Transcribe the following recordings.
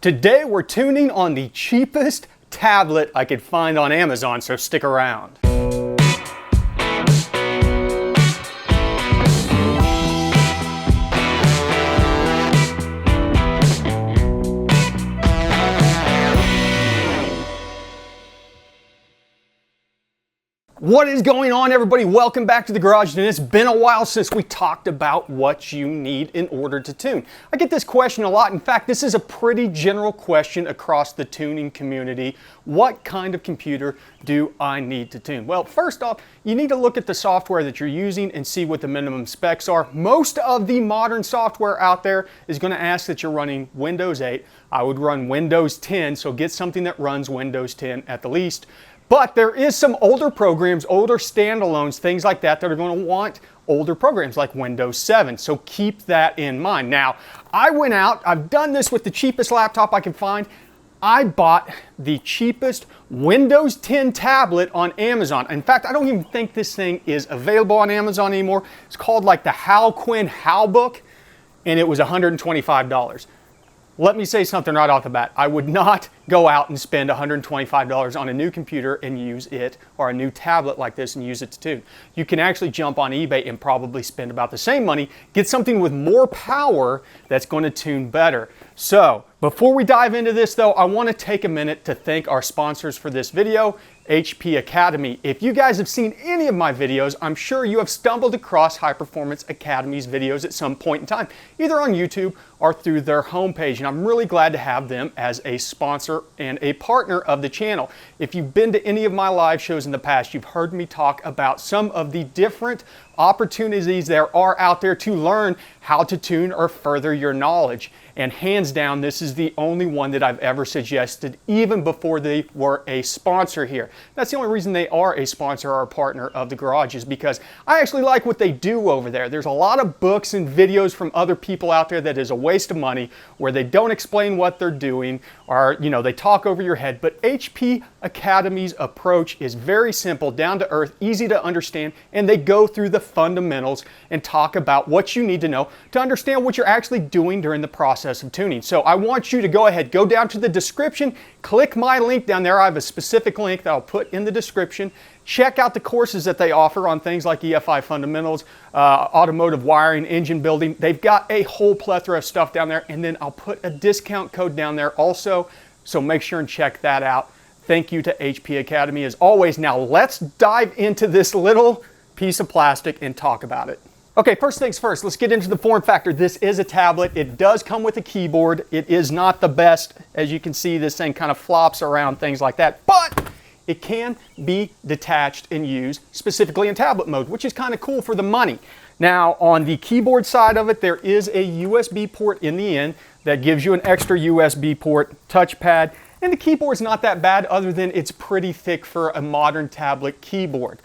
Today we're tuning on the cheapest tablet I could find on Amazon, so stick around. What is going on, everybody? Welcome back to the garage, and it's been a while since we talked about what you need in order to tune. I get this question a lot. In fact, this is a pretty general question across the tuning community. What kind of computer do I need to tune? Well, first off, you need to look at the software that you're using and see what the minimum specs are. Most of the modern software out there is going to ask that you're running Windows 8. I would run Windows 10, so get something that runs Windows 10 at the least. But there is some older programs, older standalones, things like that are going to want older programs like Windows 7. So keep that in mind. Now, I went out, I've done this with the cheapest laptop I can find. I bought the cheapest Windows 10 tablet on Amazon. In fact, I don't even think this thing is available on Amazon anymore. It's called like the Quinn Book, and it was $125. Let me say something right off the bat. I would not go out and spend $125 on a new computer and use it, or a new tablet like this and use it to tune. You can actually jump on eBay and probably spend about the same money, get something with more power that's going to tune better. So, before we dive into this though, I want to take a minute to thank our sponsors for this video, HP Academy. If you guys have seen any of my videos, I'm sure you have stumbled across High Performance Academy's videos at some point in time, either on YouTube or through their homepage, and I'm really glad to have them as a sponsor and a partner of the channel. If you've been to any of my live shows in the past, you've heard me talk about some of the different opportunities there are out there to learn how to tune or further your knowledge. And hands down, this is the only one that I've ever suggested, even before they were a sponsor here. That's the only reason they are a sponsor or a partner of the garage, is because I actually like what they do over there. There's a lot of books and videos from other people out there that is a waste of money, where they don't explain what they're doing, or they talk over your head. But HP Academy's approach is very simple, down to earth, easy to understand, and they go through the fundamentals and talk about what you need to know to understand what you're actually doing during the process of tuning. So I want you to go ahead, go down to the description, click my link down there. I have a specific link that I'll put in the description. Check out the courses that they offer on things like EFI fundamentals, automotive wiring, engine building. They've got a whole plethora of stuff down there, and then I'll put a discount code down there also, so make sure and check that out. Thank you to HP Academy as always. Now let's dive into this little piece of plastic and talk about it. Okay, first things first, let's get into the form factor. This is a tablet. It does come with a keyboard. It is not the best. As you can see, this thing kind of flops around, things like that, but it can be detached and used specifically in tablet mode, which is kind of cool for the money. Now, on the keyboard side of it, there is a USB port in the end that gives you an extra USB port, touchpad, and the keyboard's not that bad, other than it's pretty thick for a modern tablet keyboard.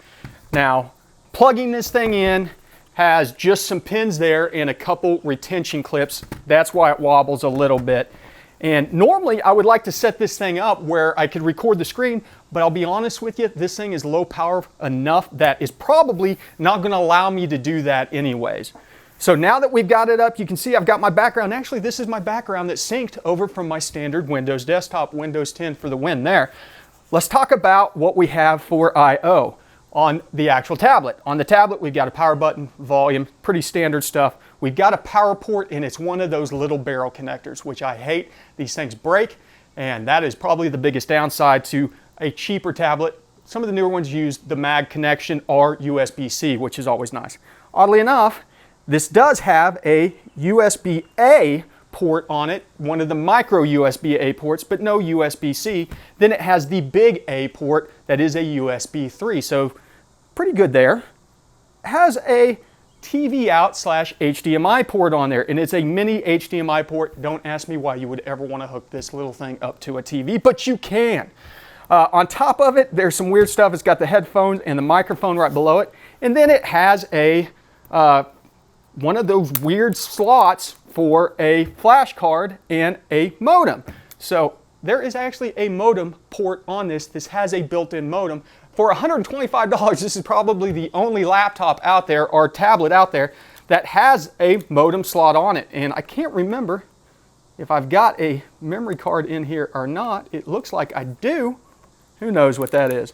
Now, plugging this thing in has just some pins there and a couple retention clips. That's why it wobbles a little bit. And normally I would like to set this thing up where I could record the screen, but I'll be honest with you, this thing is low power enough that is probably not going to allow me to do that anyways. So now that we've got it up, you can see I've got my background. Actually, this is my background that's synced over from my standard Windows desktop, Windows 10 for the win there. Let's talk about what we have for I/O on the actual tablet. On the tablet, we've got a power button, volume, pretty standard stuff. We've got a power port, and it's one of those little barrel connectors, which I hate. These things break, and that is probably the biggest downside to a cheaper tablet. Some of the newer ones use the mag connection or USB-C, which is always nice. Oddly enough, this does have a USB-A port on it, one of the micro USB-A ports, but no USB-C. Then it has the big A port that is a USB 3, so pretty good there. It has a TV out / HDMI port on there, and it's a mini HDMI port. Don't ask me why you would ever want to hook this little thing up to a TV, but you can. On top of it, there's some weird stuff. It's got the headphones and the microphone right below it, and then it has a one of those weird slots for a flash card and a modem. So there is actually a modem port on this. This has a built-in modem. For $125, this is probably the only laptop out there or tablet out there that has a modem slot on it. And I can't remember if I've got a memory card in here or not. It looks like I do. Who knows what that is?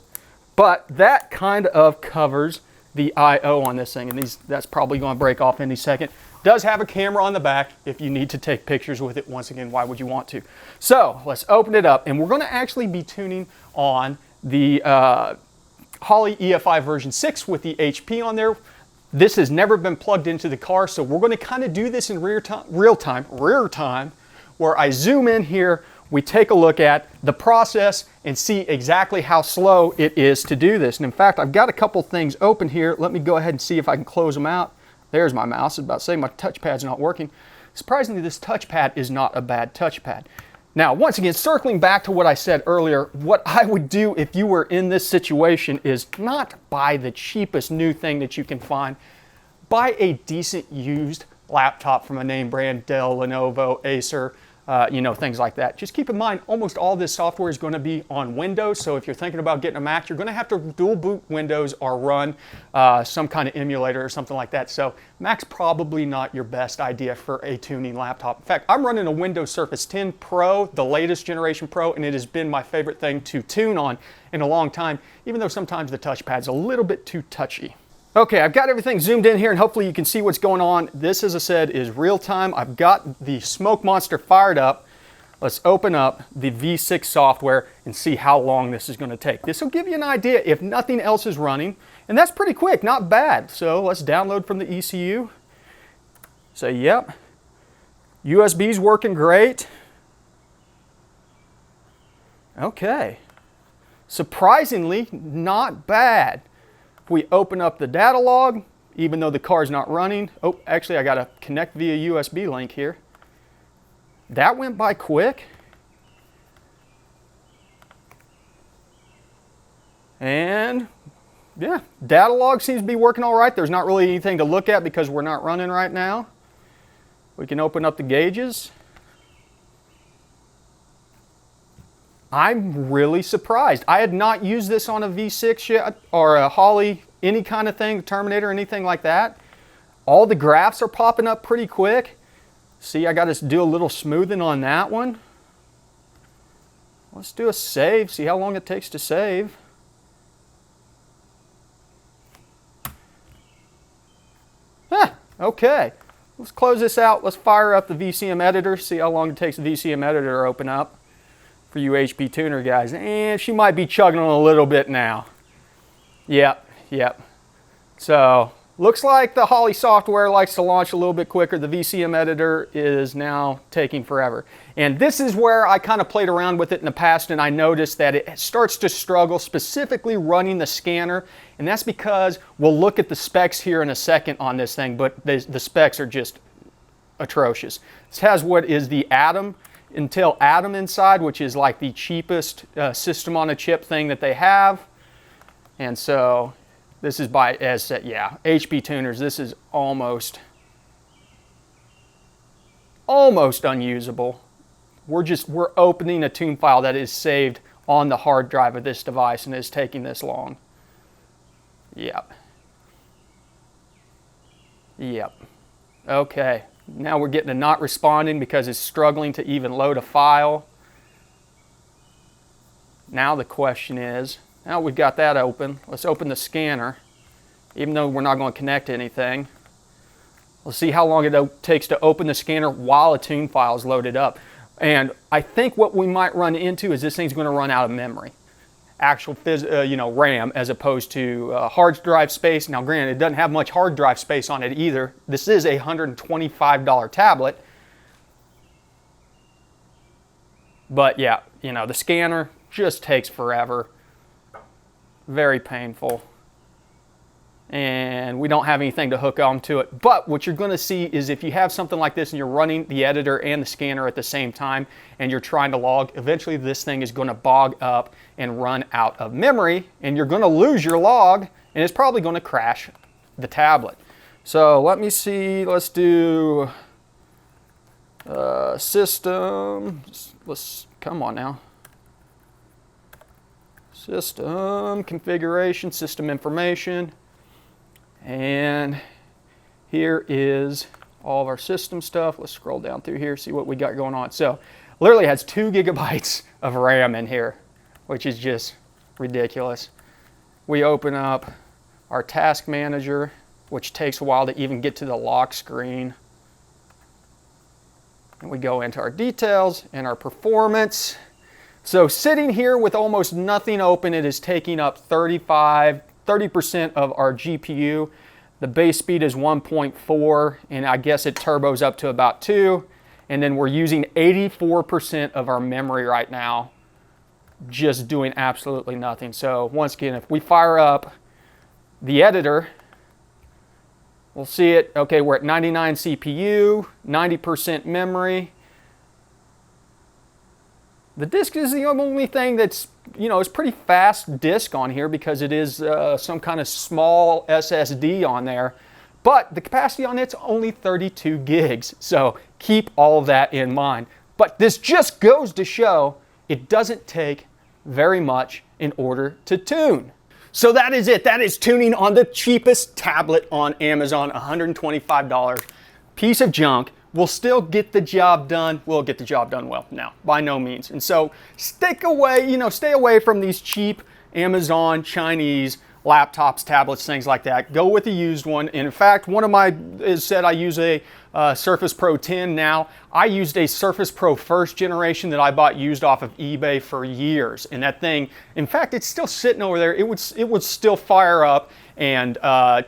But that kind of covers the I/O on this thing, and that's probably going to break off any second. Does have a camera on the back if you need to take pictures with it. Once again, why would you want to? So let's open it up, and we're going to actually be tuning on the Holley EFI version 6 with the HP on there. This has never been plugged into the car, so we're going to kind of do this in rear time, where I zoom in here, we take a look at the process and see exactly how slow it is to do this. And in fact, I've got a couple things open here. Let me go ahead and see if I can close them out. There's my mouse. I was about to say my touchpad's not working. Surprisingly, this touchpad is not a bad touchpad. Now, once again, circling back to what I said earlier, what I would do if you were in this situation is not buy the cheapest new thing that you can find. Buy a decent used laptop from a name brand, Dell, Lenovo, Acer, things like that. Just keep in mind, almost all this software is going to be on Windows, so if you're thinking about getting a Mac, you're going to have to dual boot Windows or run some kind of emulator or something like that. So Mac's probably not your best idea for a tuning laptop. In fact, I'm running a Windows Surface 10 Pro, the latest generation Pro, and it has been my favorite thing to tune on in a long time, even though sometimes the touchpad's a little bit too touchy. Okay, I've got everything zoomed in here, and hopefully you can see what's going on. This, as I said, is real time. I've got the Smoke Monster fired up. Let's open up the V6 software and see how long this is going to take. This will give you an idea if nothing else is running, and that's pretty quick, not bad. So let's download from the ECU. Say, yep. USB's working great. Okay. Surprisingly, not bad. If we open up the data log, even though the car's not running, oh, actually I got to connect via USB link here. That went by quick. And yeah, data log seems to be working all right. There's not really anything to look at because we're not running right now. We can open up the gauges. I'm really surprised. I had not used this on a V6 yet, or a Holley, any kind of thing, Terminator, anything like that. All the graphs are popping up pretty quick. See, I got to do a little smoothing on that one. Let's do a save, see how long it takes to save. Okay. Let's close this out. Let's fire up the VCM editor, see how long it takes the VCM editor to open up. For you HP tuner guys, and she might be chugging on a little bit now. Yep. So looks like the Holley software likes to launch a little bit quicker. The VCM editor is now taking forever. And this is where I kind of played around with it in the past, and I noticed that it starts to struggle, specifically running the scanner. And that's because we'll look at the specs here in a second on this thing, but the specs are just atrocious. This has what is the Intel Atom inside, which is like the cheapest system on a chip thing that they have. And so this is by, as said, yeah, HP tuners, this is almost unusable. We're opening a tune file that is saved on the hard drive of this device, and it's taking this long. Yep. Okay. Now we're getting to not responding because it's struggling to even load a file. Now the question is, now we've got that open, let's open the scanner, even though we're not going to connect to anything. Let's see how long it takes to open the scanner while a tune file is loaded up. And I think what we might run into is this thing's going to run out of memory. Actual RAM, as opposed to hard drive space. Now granted, it doesn't have much hard drive space on it either. This is a $125 tablet. But yeah, the scanner just takes forever. Very painful. And we don't have anything to hook onto it. But what you're going to see is if you have something like this and you're running the editor and the scanner at the same time and you're trying to log, eventually this thing is going to bog up and run out of memory, and you're going to lose your log, and it's probably going to crash the tablet. So let me see, let's do system, come on now. System configuration, system information. And here is all of our system stuff. Let's scroll down through here, see what we got going on. So literally has 2 gigabytes of RAM in here, which is just ridiculous. We open up our task manager, which takes a while to even get to the lock screen. And we go into our details and our performance. So sitting here with almost nothing open, it is taking up 30% of our GPU. The base speed is 1.4, and I guess it turbos up to about 2. And then we're using 84% of our memory right now, just doing absolutely nothing. So once again, if we fire up the editor, we'll see it. Okay, we're at 99 CPU, 90% memory. The disk is the only thing that's, it's pretty fast disk on here because it is some kind of small SSD on there. But the capacity on it's only 32 gigs. So keep all of that in mind. But this just goes to show it doesn't take very much in order to tune. So that is it. That is tuning on the cheapest tablet on Amazon, $125. Piece of junk. We'll still get the job done. We'll get the job done well. Now, by no means. And so stay away from these cheap Amazon Chinese laptops, tablets, things like that. Go with a used one. And in fact, one of my said I use a Surface Pro 10 now. I used a Surface Pro first generation that I bought used off of eBay for years. And that thing, in fact, it's still sitting over there. It would still fire up and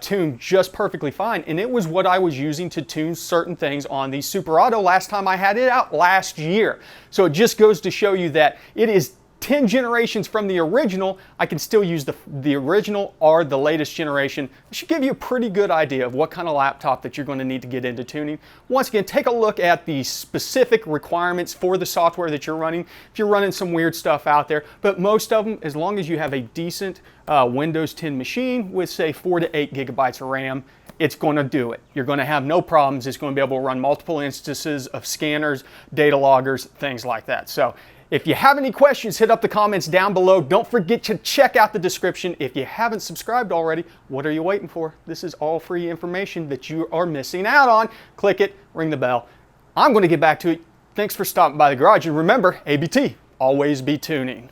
tune just perfectly fine. And it was what I was using to tune certain things on the Super Auto last time I had it out last year. So it just goes to show you that it is 10 generations from the original. I can still use the original or the latest generation. It should give you a pretty good idea of what kind of laptop that you're going to need to get into tuning. Once again, take a look at the specific requirements for the software that you're running. If you're running some weird stuff out there, but most of them, as long as you have a decent Windows 10 machine with say 4 to 8 gigabytes of RAM, it's going to do it. You're going to have no problems. It's going to be able to run multiple instances of scanners, data loggers, things like that. So if you have any questions, hit up the comments down below. Don't forget to check out the description. If you haven't subscribed already, what are you waiting for? This is all free information that you are missing out on. Click it, ring the bell. I'm going to get back to it. Thanks for stopping by the garage. And remember, ABT, always be tuning.